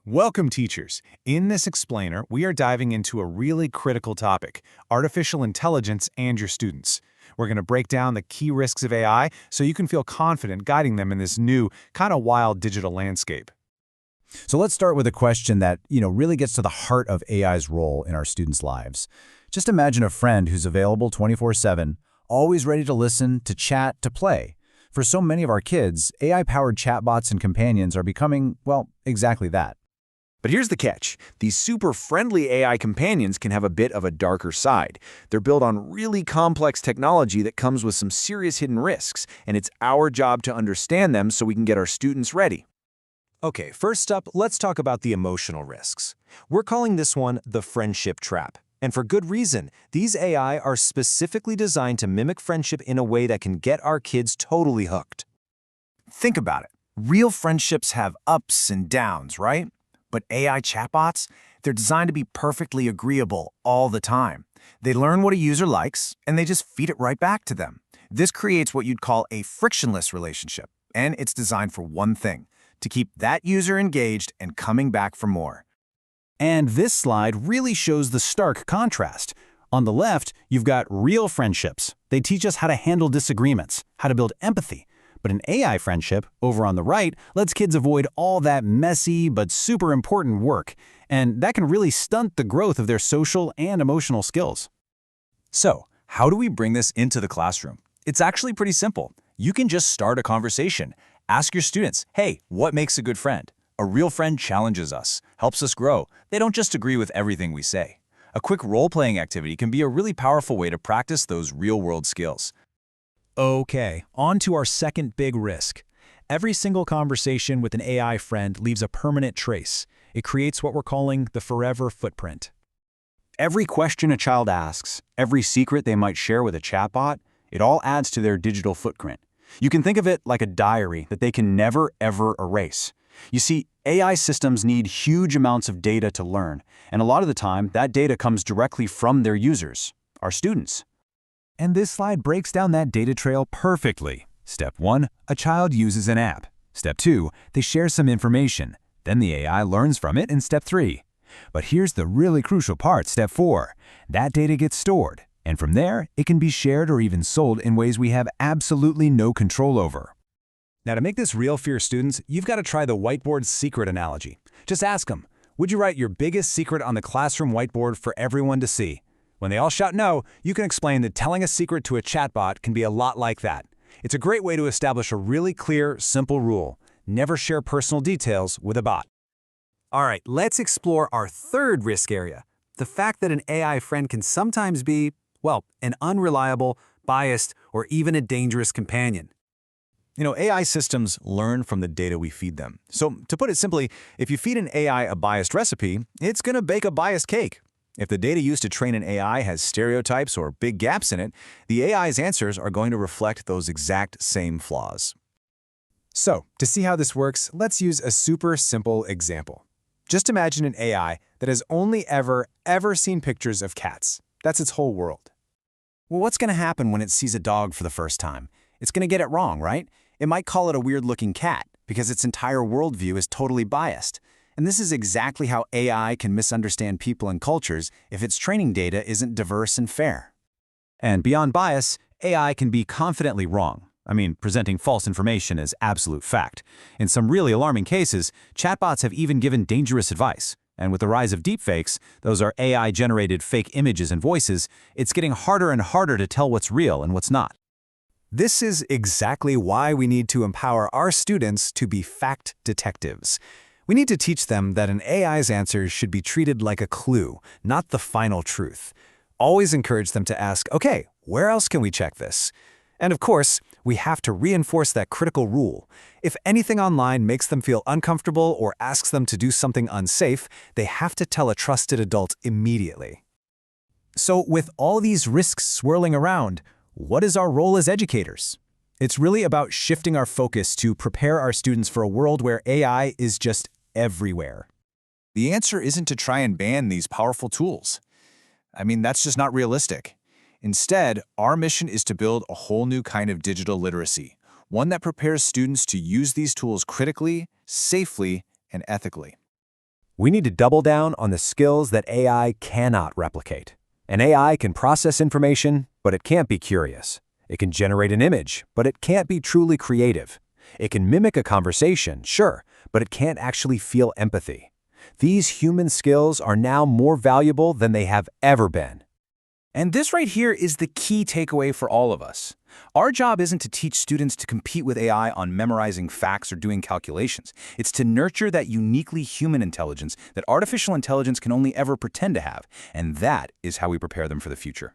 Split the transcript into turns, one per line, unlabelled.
Welcome, teachers. In this explainer, we are diving into a really critical topic, artificial intelligence and your students. We're going to break down the key risks of AI so you can feel confident guiding them in this new, kind of wild digital landscape.
So let's start with a question that, really gets to the heart of AI's role in our students' lives. Just imagine a friend who's available 24/7, always ready to listen, to chat, to play. For so many of our kids, AI-powered chatbots and companions are becoming, well, exactly that.
But here's the catch. These super friendly AI companions can have a bit of a darker side. They're built on really complex technology that comes with some serious hidden risks, and it's our job to understand them so we can get our students ready.
Okay, first up, let's talk about the emotional risks. We're calling this one the friendship trap. And for good reason. These AI are specifically designed to mimic friendship in a way that can get our kids totally hooked.
Think about it. Real friendships have ups and downs, right? But AI chatbots, they're designed to be perfectly agreeable all the time. They learn what a user likes, and they just feed it right back to them. This creates what you'd call a frictionless relationship, and it's designed for one thing, to keep that user engaged and coming back for more.
And this slide really shows the stark contrast. On the left, you've got real friendships. They teach us how to handle disagreements, how to build empathy. But an AI friendship, over on the right, lets kids avoid all that messy but super important work, and that can really stunt the growth of their social and emotional skills.
So, how do we bring this into the classroom? It's actually pretty simple. You can just start a conversation. Ask your students, hey, what makes a good friend? A real friend challenges us, helps us grow. They don't just agree with everything we say. A quick role-playing activity can be a really powerful way to practice those real-world skills.
Okay, on to our second big risk. Every single conversation with an AI friend leaves a permanent trace. It creates what we're calling the forever footprint.
Every question a child asks, every secret they might share with a chatbot, it all adds to their digital footprint. You can think of it like a diary that they can never, ever erase. You see, AI systems need huge amounts of data to learn, and a lot of the time, that data comes directly from their users, our students. And this slide breaks down that data trail perfectly. Step 1, a child uses an app. Step 2, they share some information. Then the AI learns from it in Step 3. But here's the really crucial part, Step 4. That data gets stored, and from there, it can be shared or even sold in ways we have absolutely no control over.
Now, to make this real for your students, you've got to try the whiteboard secret analogy. Just ask them, would you write your biggest secret on the classroom whiteboard for everyone to see? When they all shout no, you can explain that telling a secret to a chatbot can be a lot like that. It's a great way to establish a really clear, simple rule. Never share personal details with a bot.
All right, let's explore our third risk area. The fact that an AI friend can sometimes be, well, an unreliable, biased, or even a dangerous companion.
AI systems learn from the data we feed them. So, to put it simply, if you feed an AI a biased recipe, it's going to bake a biased cake. If the data used to train an AI has stereotypes or big gaps in it, the AI's answers are going to reflect those exact same flaws.
So, to see how this works, let's use a super simple example. Just imagine an AI that has only ever seen pictures of cats. That's its whole world.
Well, what's going to happen when it sees a dog for the first time? It's going to get it wrong, right? It might call it a weird-looking cat because its entire worldview is totally biased. And this is exactly how AI can misunderstand people and cultures if its training data isn't diverse and fair.
And beyond bias, AI can be confidently wrong. Presenting false information as absolute fact. In some really alarming cases, chatbots have even given dangerous advice. And with the rise of deepfakes, those are AI-generated fake images and voices, it's getting harder and harder to tell what's real and what's not.
This is exactly why we need to empower our students to be fact detectives. We need to teach them that an AI's answers should be treated like a clue, not the final truth. Always encourage them to ask, okay, where else can we check this? And of course, we have to reinforce that critical rule. If anything online makes them feel uncomfortable or asks them to do something unsafe, they have to tell a trusted adult immediately. So with all these risks swirling around, what is our role as educators? It's really about shifting our focus to prepare our students for a world where AI is just everywhere.
The answer isn't to try and ban these powerful tools. That's just not realistic. Instead, our mission is to build a whole new kind of digital literacy, one that prepares students to use these tools critically, safely, and ethically.
We need to double down on the skills that AI cannot replicate. An AI can process information, but it can't be curious. It can generate an image, but it can't be truly creative. It can mimic a conversation, sure, but it can't actually feel empathy. These human skills are now more valuable than they have ever been.
And this right here is the key takeaway for all of us. Our job isn't to teach students to compete with AI on memorizing facts or doing calculations. It's to nurture that uniquely human intelligence that artificial intelligence can only ever pretend to have. And that is how we prepare them for the future.